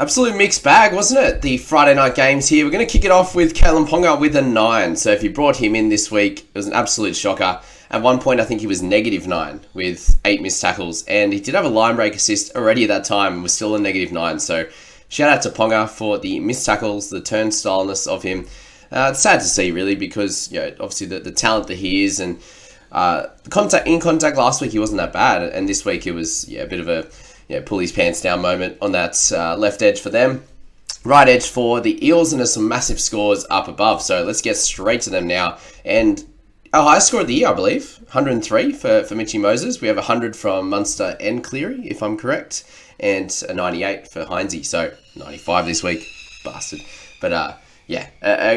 Absolute mixed bag, wasn't it? The Friday night games here. We're going to kick it off with Kalen Ponga with a 9. So if you brought him in this week, it was an absolute shocker. At one point, I think he was -9 with 8 missed tackles. And he did have a line break assist already at that time and was still a -9. So shout out to Ponga for the missed tackles, the turnstileness of him. It's sad to see, really, because obviously the talent that he is. And in contact last week, he wasn't that bad. And this week, it was a bit of a pull his pants down moment on that left edge for them. Right edge for the Eels, and there's some massive scores up above. So let's get straight to them now. And our highest score of the year, I believe, 103 for Mitchy Moses. We have 100 from Munster and Cleary, if I'm correct, and a 98 for Heinze. So 95 this week, bastard. But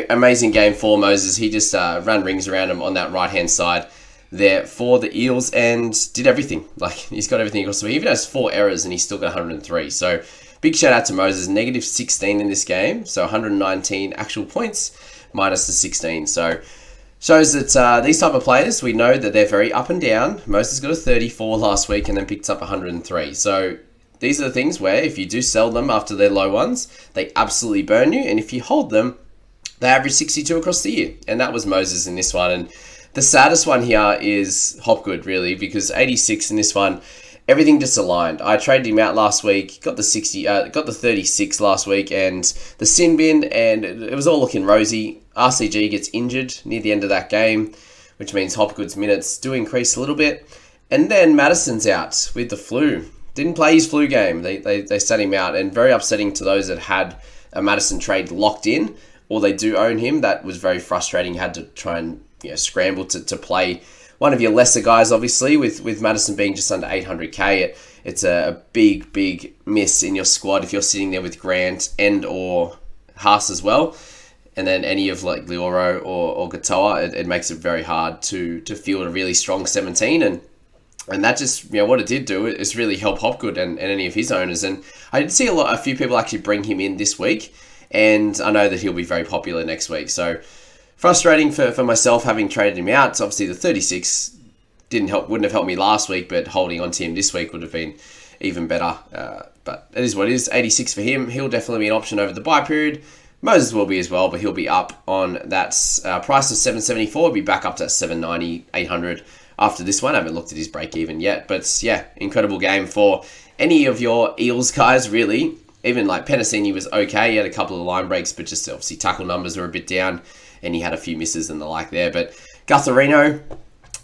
amazing game for Moses. He just ran rings around him on that right-hand side there for the Eels and did everything. Like, he's got everything across the way. He even has 4 errors and he's still got 103. So big shout out to Moses. -16 in this game. So 119 actual points minus the 16. So shows that these type of players, we know that they're very up and down. Moses got a 34 last week and then picked up 103. So these are the things where if you do sell them after their low ones, they absolutely burn you. And if you hold them, they average 62 across the year. And that was Moses in this one. And the saddest one here is Hopgood, really, because 86 in this one, everything just aligned. I traded him out last week, got the 36 last week, and the sin bin, and it was all looking rosy. RCG gets injured near the end of that game, which means Hopgood's minutes do increase a little bit. And then Madison's out with the flu. Didn't play his flu game. They sat him out, and very upsetting to those that had a Madison trade locked in, or they do own him. That was very frustrating. Had to try and scramble to play one of your lesser guys, obviously, with Madison being just under 800k. It's a big miss in your squad if you're sitting there with Grant and or Haas as well. And then any of like Lioro or Gatoa, it makes it very hard to field a really strong 17. And that just, what it did do is really help Hopgood and any of his owners. And I did see a few people actually bring him in this week. And I know that he'll be very popular next week. So frustrating for myself having traded him out. Obviously, the 36 wouldn't have helped me last week, but holding on to him this week would have been even better. But it is what it is. 86 for him. He'll definitely be an option over the bye period. Moses will be as well, but he'll be up on that price of 774. He'll be back up to 790, 800 after this one. I haven't looked at his break even yet, but incredible game for any of your Eels guys, really. Even like Penasini was okay. He had a couple of line breaks, but just obviously tackle numbers were a bit down. And he had a few misses and the like there. But Gutherino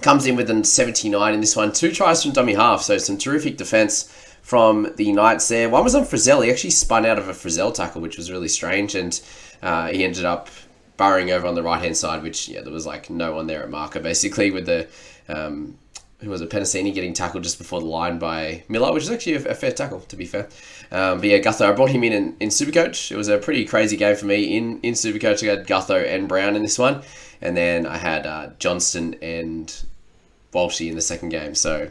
comes in with a 79 in this one. 2 tries from dummy half, so some terrific defence from the Knights there. One was on Frizzell. He actually spun out of a Frizzell tackle, which was really strange. And he ended up burrowing over on the right-hand side, which, there was like no one there at marker, basically, with the... who was it, Penasini getting tackled just before the line by Miller, which is actually a fair tackle, to be fair. Gutho, I brought him in Supercoach. It was a pretty crazy game for me in Supercoach. I had Gutho and Brown in this one. And then I had Johnston and Walsh in the second game. So,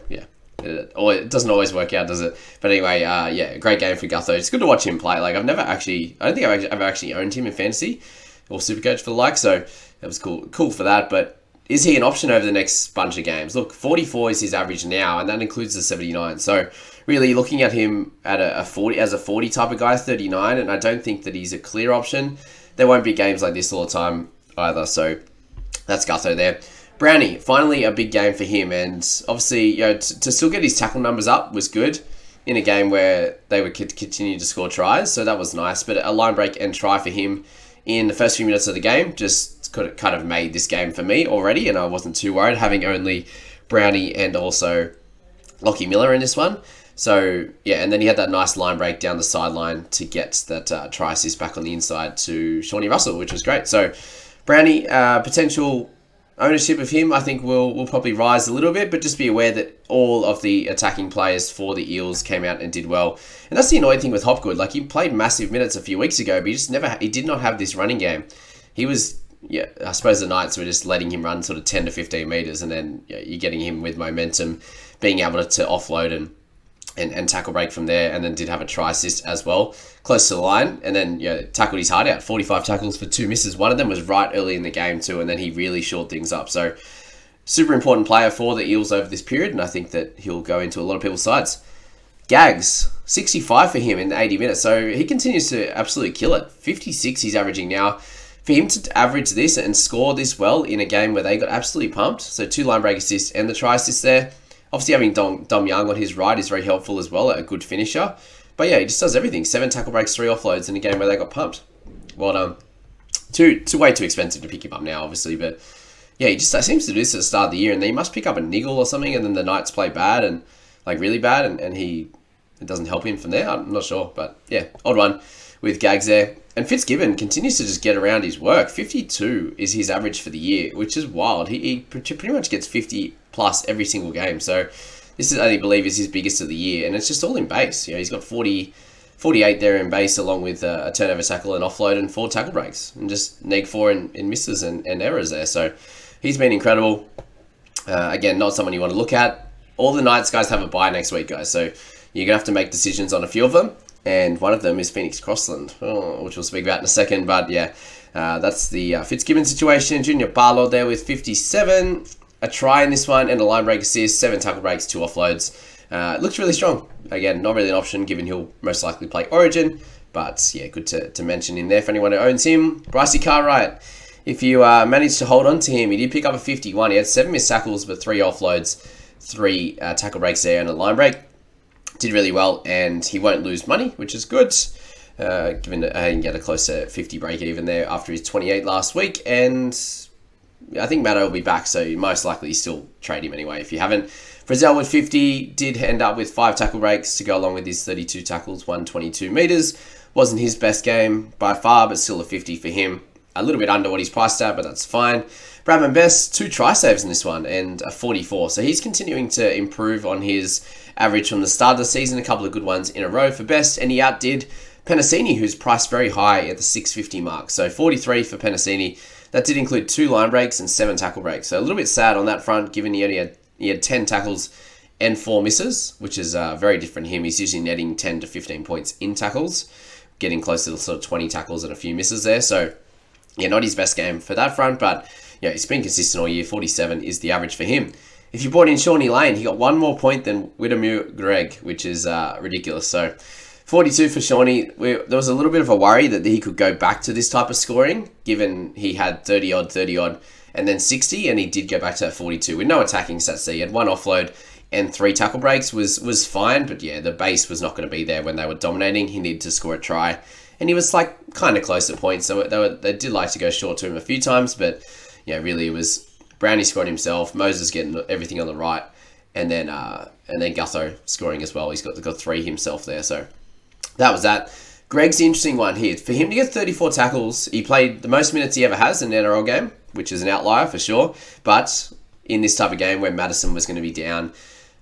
it doesn't always work out, does it? But anyway, a great game for Gutho. It's good to watch him play. Like, I don't think I've ever actually owned him in fantasy or Supercoach for the like. So, it was cool for that. But is he an option over the next bunch of games? Look, 44 is his average now, and that includes the 79. So really looking at him at a 40 as a 40 type of guy, 39, and I don't think that he's a clear option. There won't be games like this all the time either. So that's Gutho there. Brownie, finally a big game for him, and obviously to still get his tackle numbers up was good in a game where they would continue to score tries. So that was nice. But a line break and try for him in the first few minutes of the game just kind of made this game for me already, and I wasn't too worried having only Brownie and also Lockie Miller in this one. So, and then he had that nice line break down the sideline to get that try assist back on the inside to Shawnee Russell, which was great. So, Brownie, potential ownership of him, I think will probably rise a little bit, but just be aware that all of the attacking players for the Eels came out and did well. And that's the annoying thing with Hopgood. Like, he played massive minutes a few weeks ago, but he did not have this running game. He was... I suppose the Knights were just letting him run sort of 10 to 15 metres, and then you're getting him with momentum, being able to offload and tackle break from there, and then did have a try assist as well, close to the line, and then tackled his heart out. 45 tackles for 2 misses. One of them was right early in the game too, and then he really shored things up. So super important player for the Eels over this period, and I think that he'll go into a lot of people's sides. Gags, 65 for him in 80 minutes. So he continues to absolutely kill it. 56 he's averaging now. For him to average this and score this well in a game where they got absolutely pumped, so 2 line break assists and the try assist there. Obviously having Dom Young on his right is very helpful as well, a good finisher. But yeah, he just does everything. 7 tackle breaks, 3 offloads in a game where they got pumped. Well done. Way too expensive to pick him up now, obviously, but yeah, he just seems to do this at the start of the year, and then he must pick up a niggle or something, and then the Knights play bad and like really bad, and it doesn't help him from there. I'm not sure, but yeah, odd one with Gags there. And Fitzgibbon continues to just get around his work. 52 is his average for the year, which is wild. He pretty much gets 50 plus every single game. So this is, I believe, is his biggest of the year, and it's just all in base. You know, he's got 48 there in base, along with a turnover tackle, and offload, and 4 tackle breaks, and just neg 4 in misses and errors there. So he's been incredible. Again, not someone you want to look at. All the Knights guys have a bye next week, guys. So you're going to have to make decisions on a few of them. And one of them is Phoenix Crossland, which we'll speak about in a second. But yeah, that's the Fitzgibbon situation. Junior Barlow there with 57. A try in this one and a line break assist, 7 tackle breaks, 2 offloads. Looks really strong. Again, not really an option given he'll most likely play Origin. But yeah, good to mention in there for anyone who owns him. Brycey Cartwright, if you managed to hold on to him, he did pick up a 51. He had 7 missed tackles, but 3 offloads, 3 tackle breaks there and a line break. Did really well, and he won't lose money, which is good, given that he can get a close to 50 break even there after his 28 last week. And I think Matto will be back, so you most likely still trade him anyway if you haven't. Frizzell with 50 did end up with 5 tackle breaks to go along with his 32 tackles, 122 meters. Wasn't his best game by far, but still a 50 for him. A little bit under what he's priced at, but that's fine. Bradman Best, 2 try saves in this one and a 44. So he's continuing to improve on his average from the start of the season. A couple of good ones in a row for Best. And he outdid Penasini, who's priced very high at the 650 mark. So 43 for Penasini. That did include 2 line breaks and 7 tackle breaks. So a little bit sad on that front, given he had 10 tackles and 4 misses, which is very different to him. He's usually netting 10 to 15 points in tackles, getting close to the sort of 20 tackles and a few misses there. So yeah, not his best game for that front, but yeah, he's been consistent all year. 47 is the average for him. If you brought in Shawnee Lane, he got 1 more point than Widemure Greg, which is ridiculous. So 42 for Shawnee. There was a little bit of a worry that he could go back to this type of scoring, given he had 30-odd, and then 60, and he did go back to that 42 with no attacking stats there. He had 1 offload and 3 tackle breaks, was fine, but yeah, the base was not going to be there when they were dominating. He needed to score a try, and he was like kind of close at points, so they did like to go short to him a few times, but yeah, really it was Brownie scoring himself, Moses getting everything on the right, and then Gutho scoring as well. He's got 3 himself there, so that was that. Greg's the interesting one here. For him to get 34 tackles, he played the most minutes he ever has in an NRL game, which is an outlier for sure. But in this type of game where Madison was going to be down,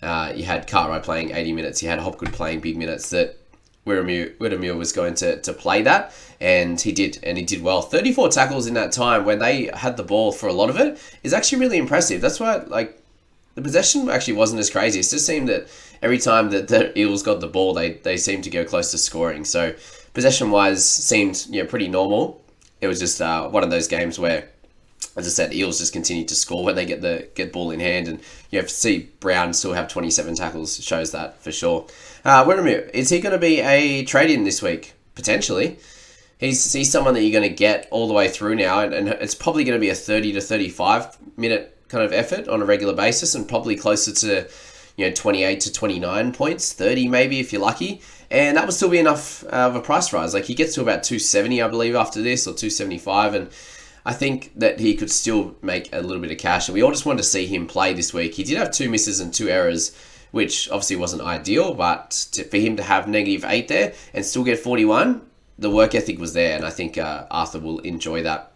you had Cartwright playing 80 minutes, you had Hopgood playing big minutes, that Widemure was going to play that, and he did well. 34 tackles in that time when they had the ball for a lot of it is actually really impressive. That's why, like, the possession actually wasn't as crazy. It just seemed that every time that the Eels got the ball, they seemed to go close to scoring. So possession-wise seemed pretty normal. It was just one of those games where, as I said, Eels just continue to score when they get ball in hand, and you have to see Brown still have 27 tackles shows that for sure. Widemure, is he going to be a trade-in this week? Potentially. He's someone that you're going to get all the way through now, and it's probably going to be a 30 to 35 minute kind of effort on a regular basis, and probably closer to 28 to 29 points, 30 maybe if you're lucky, and that would still be enough of a price rise. Like, he gets to about 270, I believe, after this, or 275, and I think that he could still make a little bit of cash, and we all just wanted to see him play this week. He did have 2 misses and 2 errors, which obviously wasn't ideal, but for him to have -8 there and still get 41, the work ethic was there, and I think Arthur will enjoy that.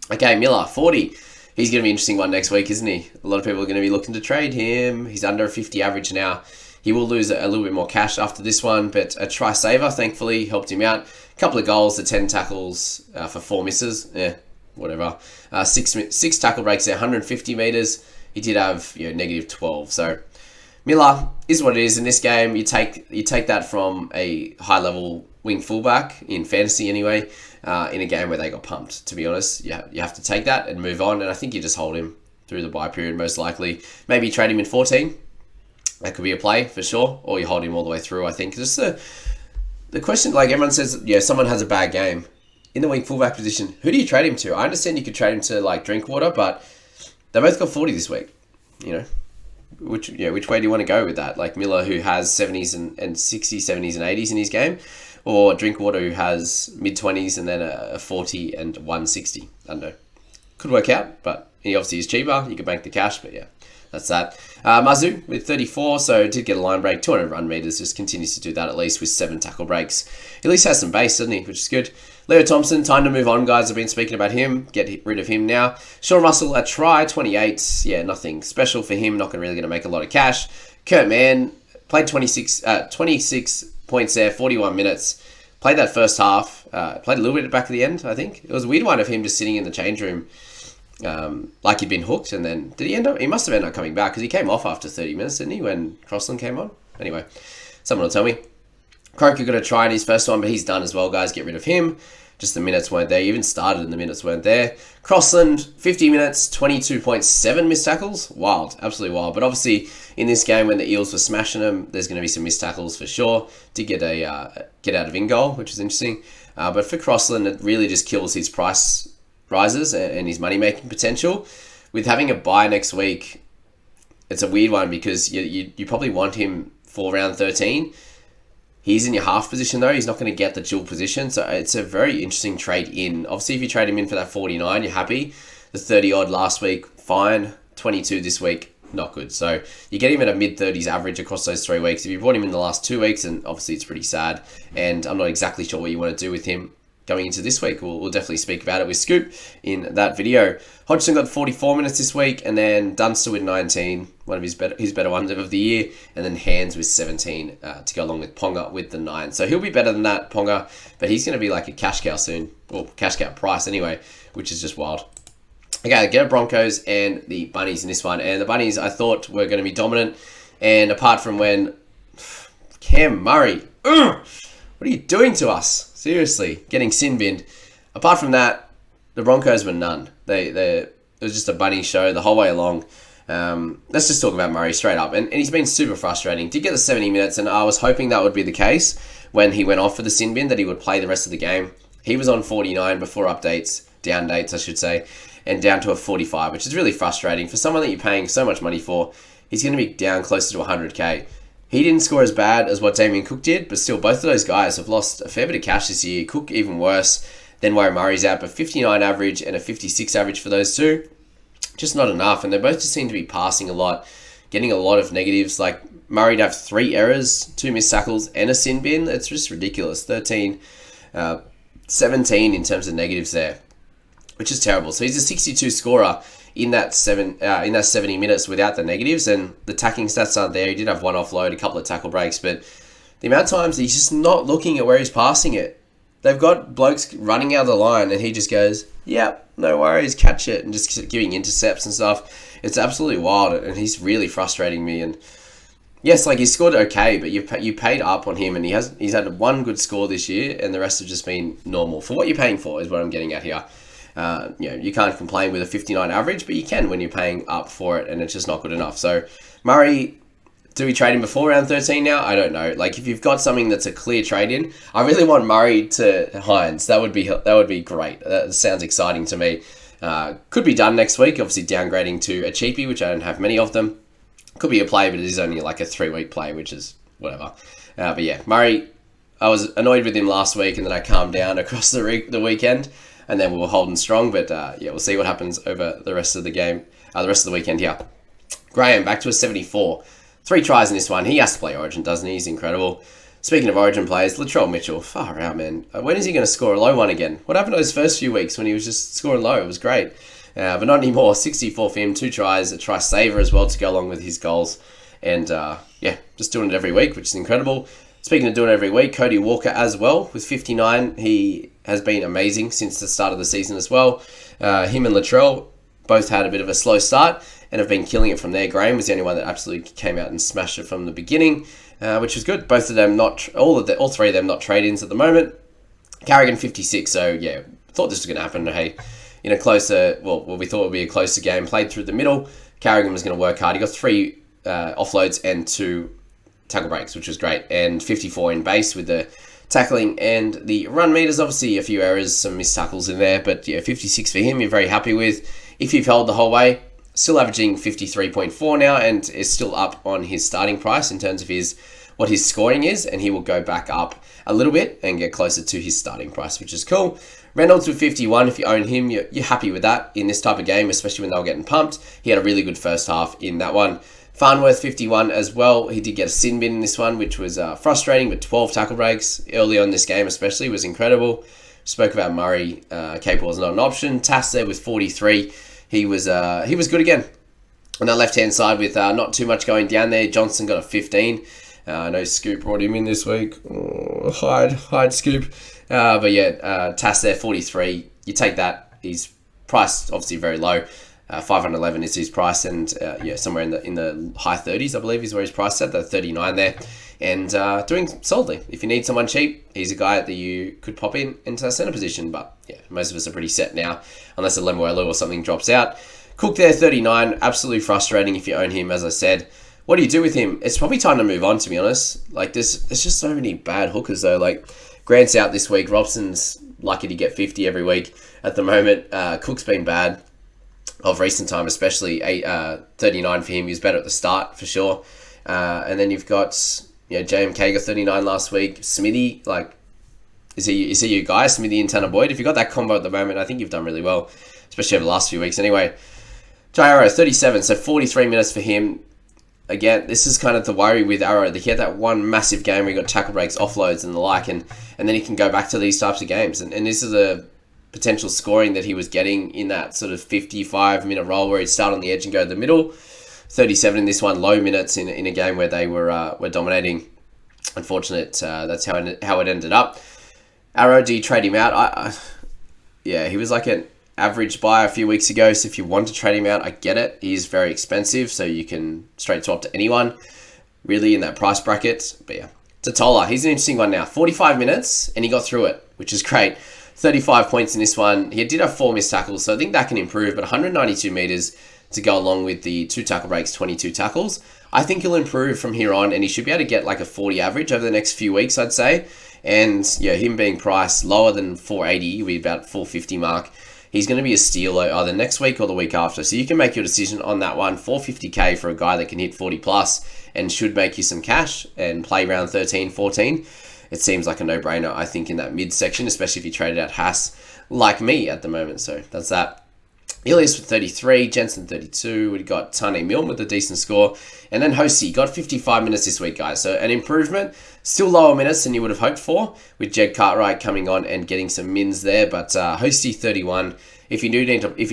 Okay, Miller, 40. He's going to be an interesting one next week, isn't he? A lot of people are going to be looking to trade him. He's under a 50 average now. He will lose a little bit more cash after this one, but a try saver, thankfully, helped him out. A couple of goals, the 10 tackles for 4 misses. Whatever. 6 tackle breaks there, 150 meters. He did have -12. So Miller is what it is in this game. You take that from a high level wing fullback in fantasy anyway. In a game where they got pumped, to be honest, you have to take that and move on. And I think you just hold him through the bye period most likely. Maybe trade him in 14. That could be a play for sure, or you hold him all the way through, I think. Just the question, like everyone says, yeah, someone has a bad game. In the wing fullback position, who do you trade him to? I understand you could trade him to like Drinkwater, but they both got 40 this week. You know, which way do you want to go with that? Like Miller, who has 70s and 60s, 70s and 80s in his game, or Drinkwater, who has mid-20s and then a 40 and 160. I don't know. Could work out, but he obviously is cheaper. You could bank the cash, but yeah, that's that. Mazu with 34, so did get a line break, 200 run meters, just continues to do that at least with 7 tackle breaks. He at least has some base, doesn't he, which is good. Leo Thompson, time to move on, guys. I've been speaking about him. Get rid of him now. Sean Russell, a try, 28. Yeah, nothing special for him. Not really going to make a lot of cash. Kurt Mann, played 26 points there, 41 minutes. Played that first half. Played a little bit at the back of the end, I think. It was a weird one of him just sitting in the change room like he'd been hooked. And then, did he end up? He must have ended up coming back because he came off after 30 minutes, didn't he, when Crossland came on? Anyway, someone will tell me. Croker got a try in his first one, but he's done as well, guys. Get rid of him. Just the minutes weren't there. He even started and the minutes weren't there. Crossland, 50 minutes, 22.7 missed tackles. Wild. Absolutely wild. But obviously, in this game, when the Eels were smashing them, there's going to be some missed tackles for sure. Did get a get out of in goal, which is interesting. But for Crossland, it really just kills his price rises and his money-making potential. With having a bye next week, it's a weird one because you probably want him for round 13. He's in your half position though. He's not going to get the dual position. So it's a very interesting trade in. Obviously, if you trade him in for that 49, you're happy. The 30-odd last week, fine. 22 this week, not good. So you get him at a mid-30s average across those 3 weeks. If you brought him in the last 2 weeks, and obviously it's pretty sad. And I'm not exactly sure what you want to do with him going into this week. We'll definitely speak about it with Scoop in that video. Hodgson got 44 minutes this week, and then Dunster with 19, one of his better ones of the year, and then Hands with 17 to go along with Ponga with the 9. So he'll be better than that, Ponga, but he's going to be like a cash cow soon, or cash cow price anyway, which is just wild. Okay, get Broncos and the Bunnies in this one, and the Bunnies I thought were going to be dominant, and apart from when Cam Murray, what are you doing to us? Seriously, getting sin binned. Apart from that, the Broncos were none. It was just a bunny show the whole way along. Let's just talk about Murray straight up. And he's been super frustrating. Did get the 70 minutes, and I was hoping that would be the case when he went off for the sin bin, that he would play the rest of the game. He was on 49 before down dates, I should say, and down to a 45, which is really frustrating. For someone that you're paying so much money for, he's going to be down closer to 100k. He didn't score as bad as what Damien Cook did, but still, both of those guys have lost a fair bit of cash this year. Cook even worse than where Murray's at, but 59 average and a 56 average for those two. Just not enough, and they both just seem to be passing a lot, getting a lot of negatives. Like, Murray'd have 3 errors, 2 missed tackles, and a sin bin. It's just ridiculous. 17 in terms of negatives there, which is terrible. So he's a 62 scorer in that 70 minutes without the negatives, and the tacking stats aren't there. He did have 1 offload, a couple of tackle breaks, but the amount of times he's just not looking at where he's passing it. They've got blokes running out of the line, and he just goes, "Yep, no worries, catch it," and just giving intercepts and stuff. It's absolutely wild, and he's really frustrating me. And yes, like, he scored okay, but you paid up on him, and he's had 1 good score this year, and the rest have just been normal for what you're paying for. Is what I'm getting at here. You can't complain with a 59 average, but you can when you're paying up for it, and it's just not good enough. So Murray, do we trade him before round 13 now? I don't know. Like, if you've got something that's a clear trade in, I really want Murray to Hines. That would be great. That sounds exciting to me. Could be done next week. Obviously, downgrading to a Cheapie, which I don't have many of them. Could be a play, but it is only like a 3-week play, which is whatever. But yeah, Murray, I was annoyed with him last week, and then I calmed down across the weekend, and then we were holding strong. But yeah, we'll see what happens over the rest of the game, the rest of the weekend here. Graham, back to a 74. 3 tries in this one. He has to play Origin, doesn't he? He's incredible. Speaking of Origin players, Latrell Mitchell, far out, man. When is he going to score a low one again? What happened to those first few weeks when he was just scoring low? It was great. But not anymore. 64 for him, 2 tries, a try saver as well to go along with his goals. And yeah, just doing it every week, which is incredible. Speaking of doing it every week, Cody Walker as well with 59. He has been amazing since the start of the season as well. Him and Latrell both had a bit of a slow start and have been killing it from there. Graham was the only one that absolutely came out and smashed it from the beginning, which was good. Both of them all 3 of them not trade-ins at the moment. Carrigan 56, so yeah, thought this was going to happen. Hey, we thought it would be a closer game. Played through the middle. Carrigan was going to work hard. He got 3 offloads and 2 tackle breaks, which was great, and 54 in base with the tackling and the run meters. Obviously a few errors, some missed tackles in there, but yeah, 56 for him, you're very happy with. If you've held the whole way, still averaging 53.4 now, and is still up on his starting price in terms of what his scoring is, and he will go back up a little bit and get closer to his starting price, which is cool. Reynolds with 51, if you own him, you're happy with that in this type of game, especially when they were getting pumped. He had a really good first half in that one. Farnworth 51 as well. He did get a sin bin in this one, which was frustrating, but 12 tackle breaks early on in this game especially was incredible. Spoke about Murray, capable is not an option. Tass there with 43. He was good again. On that left-hand side with not too much going down there, Johnson got a 15. I know Scoop brought him in this week. Oh, hide Scoop. But yeah, Tass there, 43. You take that. He's priced obviously very low. 511 is his price, and somewhere in the high 30s, I believe, is where his price at. The 39 there, and doing solidly. If you need someone cheap, he's a guy that you could pop into a centre position. But yeah, most of us are pretty set now, unless a Lemuelu or something drops out. Cook there, 39. Absolutely frustrating if you own him, as I said. What do you do with him? It's probably time to move on, to be honest. Like, there's just so many bad hookers, though. Like, Grant's out this week. Robson's lucky to get 50 every week at the moment. Cook's been bad of recent time, especially 39 for him. He was better at the start, for sure. And then you've got, JMK got 39 last week. Smithy, like, is he your guy? Smithy and Tanner Boyd? If you got that combo at the moment, I think you've done really well, especially over the last few weeks. Anyway, Jairo, 37, so 43 minutes for him. Again, this is kind of the worry with Arrow. He had that one massive game where he got tackle breaks, offloads, and the like, and then he can go back to these types of games. And this is a potential scoring that he was getting in that sort of 55-minute role where he'd start on the edge and go to the middle. 37 in this one, low minutes in a game where they were dominating. Unfortunate, that's how it ended up. Arrow, do you trade him out? He was like an average buy a few weeks ago, so if you want to trade him out, I get it. He is very expensive, so you can straight swap to anyone really in that price bracket. But yeah, Totola, he's an interesting one now. 45 minutes, and he got through it, which is great. 35 points in this one. He did have 4 missed tackles, so I think that can improve, but 192 metres to go along with the 2 tackle breaks, 22 tackles. I think he'll improve from here on, and he should be able to get like a 40 average over the next few weeks, I'd say. And yeah, him being priced lower than 480, he'll be about 450 mark. He's going to be a steal either next week or the week after. So you can make your decision on that one. 450k for a guy that can hit 40 plus and should make you some cash and play around 13, 14. It seems like a no-brainer, I think, in that mid-section, especially if you traded out Haas like me at the moment. So that's that. Ilias with 33, Jensen 32. We've got Tane Milne with a decent score. And then Hosey got 55 minutes this week, guys. So an improvement. Still lower minutes than you would have hoped for, with Jed Cartwright coming on and getting some mins there. But Hosey 31. If you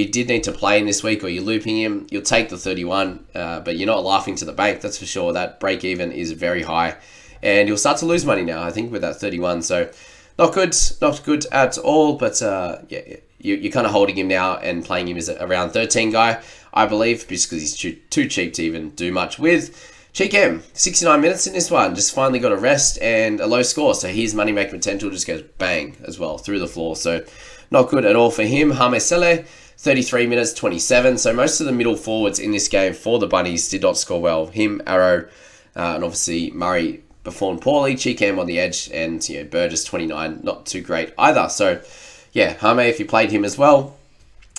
did need to play in this week or you're looping him, you'll take the 31. But you're not laughing to the bank, that's for sure. That break even is very high. And you'll start to lose money now, I think, with that 31. So not good at all. But you're kind of holding him now and playing him as a around 13 guy, I believe, just because he's too cheap to even do much with. Cheek M, 69 minutes in this one. Just finally got a rest and a low score. So his money making potential just goes bang as well through the floor. So not good at all for him. Hamesele, 33 minutes, 27. So most of the middle forwards in this game for the Bunnies did not score well. Him, Arrow, and obviously Murray performed poorly. Cheek M on the edge, and Burgess 29, not too great either. So yeah, Hame, if you played him as well,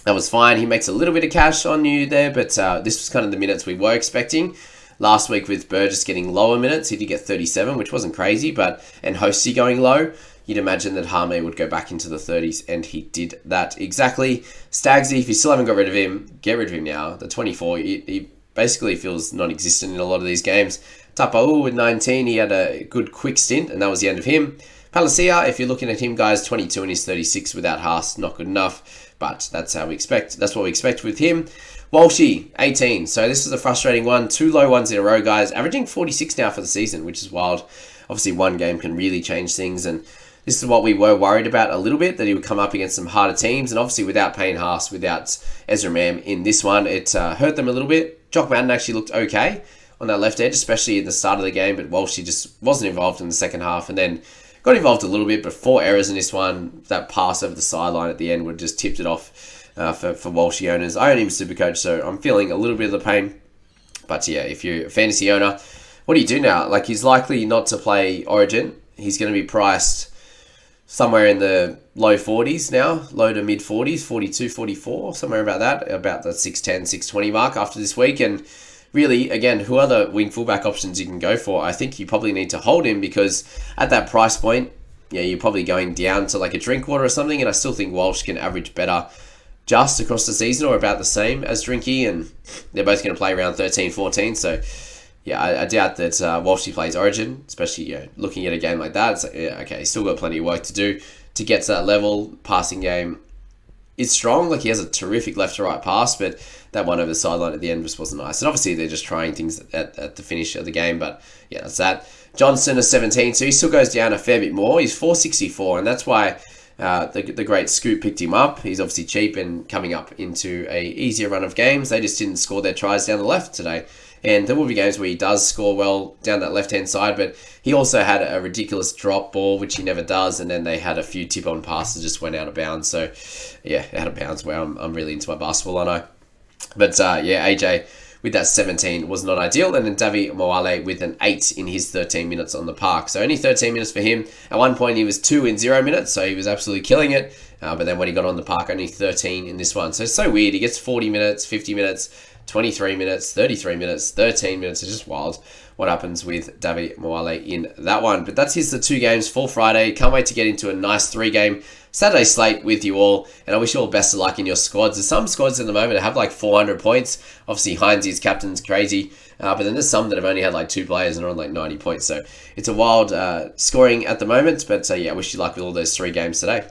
that was fine. He makes a little bit of cash on you there, but this was kind of the minutes we were expecting. Last week with Burgess getting lower minutes, he did get 37, which wasn't crazy, and Hosey going low, you'd imagine that Hame would go back into the 30s, and he did that exactly. Stagsy, if you still haven't got rid of him, get rid of him now. The 24, he basically feels non-existent in a lot of these games. Tapau with 19, he had a good quick stint, and that was the end of him. Palacia, if you're looking at him, guys, 22 and he's 36 without Haas, not good enough, but that's what we expect with him. Walshy, 18. So this is a frustrating one. 2 low ones in a row, guys. Averaging 46 now for the season, which is wild. Obviously, one game can really change things, and this is what we were worried about a little bit, that he would come up against some harder teams, and obviously without Payne Haas, without Ezra Mam in this one, it hurt them a little bit. Jock Madden actually looked okay on that left edge, especially in the start of the game, but Walshy just wasn't involved in the second half, and then got involved a little bit, but 4 errors in this one. That pass over the sideline at the end would have just tipped it off for Walshy owners. I own him Supercoach, so I'm feeling a little bit of the pain. But yeah, if you're a fantasy owner, what do you do now? Like, he's likely not to play Origin. He's going to be priced somewhere in the low 40s now, low to mid 40s, 42, 44, somewhere about that, about the 610, 620 mark after this week. And really, again, who are the wing fullback options you can go for? I think you probably need to hold him, because at that price point, yeah, you're probably going down to like a Drinkwater or something. And I still think Walsh can average better just across the season, or about the same as Drinky. And they're both going to play around 13, 14. So yeah, I doubt that Walsh plays Origin, especially looking at a game like that. It's like, yeah, okay, he's still got plenty of work to do to get to that level. Passing game is strong. Like, he has a terrific left to right pass, but that one over the sideline at the end just wasn't nice. And obviously they're just trying things at the finish of the game, but yeah, that's that. Johnson is 17, so he still goes down a fair bit more. He's 464, and that's why the great Scoop picked him up. He's obviously cheap and coming up into a easier run of games. They just didn't score their tries down the left today. And there will be games where he does score well down that left-hand side, but he also had a ridiculous drop ball, which he never does, and then they had a few tip-on passes just went out of bounds. So, yeah, out of bounds, where I'm really into my basketball, I know. But, yeah, AJ with that 17 was not ideal, and then Davi Moale with an 8 in his 13 minutes on the park. So only 13 minutes for him. At one point, he was 2 in 0 minutes, so he was absolutely killing it. But then when he got on the park, only 13 in this one. So it's so weird. He gets 40 minutes, 50 minutes, 23 minutes, 33 minutes, 13 minutes. It's just wild what happens with Davi Moale in that one. But that's the 2 games for Friday. Can't wait to get into a nice 3-game Saturday slate with you all. And I wish you all best of luck in your squads. There's some squads at the moment that have like 400 points. Obviously, Heinz's captain's crazy. But then there's some that have only had like 2 players and are on like 90 points. So it's a wild scoring at the moment. But yeah, I wish you luck with all those 3 games today.